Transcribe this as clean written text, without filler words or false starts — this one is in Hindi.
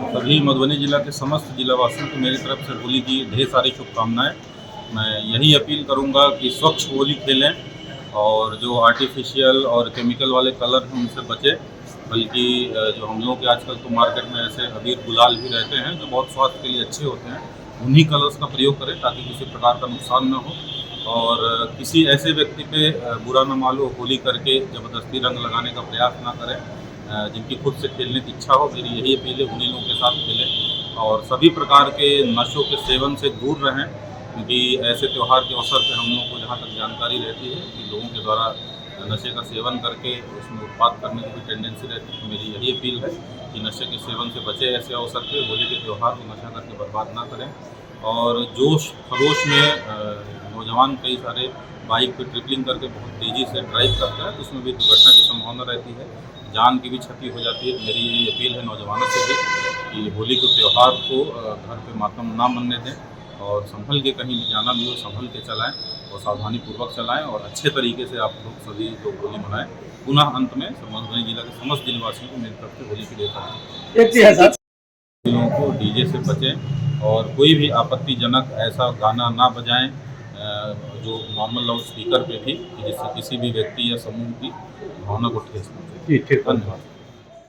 सभी मधुबनी जिला के समस्त जिलावासियों को मेरी तरफ से होली की ढेर सारी शुभकामनाएं। मैं यही अपील करूंगा कि स्वच्छ होली खेलें और जो आर्टिफिशियल और केमिकल वाले कलर हैं उनसे बचें। बल्कि जो हम लोग के आजकल तो मार्केट में ऐसे अबीर गुलाल भी रहते हैं जो बहुत स्वास्थ्य के लिए अच्छे होते हैं, उन्हीं कलर्स का प्रयोग करें ताकि किसी प्रकार का नुकसान न हो। और किसी ऐसे व्यक्ति पे बुरा न मान लो, होली करके ज़बरदस्ती रंग लगाने का प्रयास ना करें। जिनकी खुद से खेलने की इच्छा हो, मेरी यही अपील है, उन्हीं लोगों के साथ खेलें और सभी प्रकार के नशों के सेवन से दूर रहें। क्योंकि ऐसे त्यौहार के अवसर पे हम लोगों को जहाँ तक जानकारी रहती है कि लोगों के द्वारा नशे का सेवन करके उसमें उत्पात करने की भी टेंडेंसी रहती है। तो मेरी यही अपील है कि नशे के सेवन से बचें। ऐसे अवसर पे होली के त्यौहार को नशा करके बर्बाद ना करें। और जोश खरोश में नौजवान कई सारे बाइक पे ट्रिपलिंग करके बहुत तेज़ी से ड्राइव करता है, तो उसमें भी दुर्घटना की संभावना रहती है, जान की भी क्षति हो जाती है। मेरी यही अपील है नौजवानों से भी कि होली के त्यौहार को घर पे मातम ना मनने दें और संभल के कहीं भी जाना भी हो संभल के चलाएं और सावधानीपूर्वक चलाएं और अच्छे तरीके से आप लोग सभी लोग होली मनाएं। पुनः अंत में मधुबनी जिला के समस्त जिलेवासियों को मेरी तरफ से होली की ढेर सारी लोगों को डीजे से बचें और कोई भी आपत्तिजनक ऐसा गाना ना बजाएं जो नॉर्मल लाउड स्पीकर पे भी, जिससे किसी भी व्यक्ति या समूह की भावना को ठेस पहुंचे। धन्यवाद।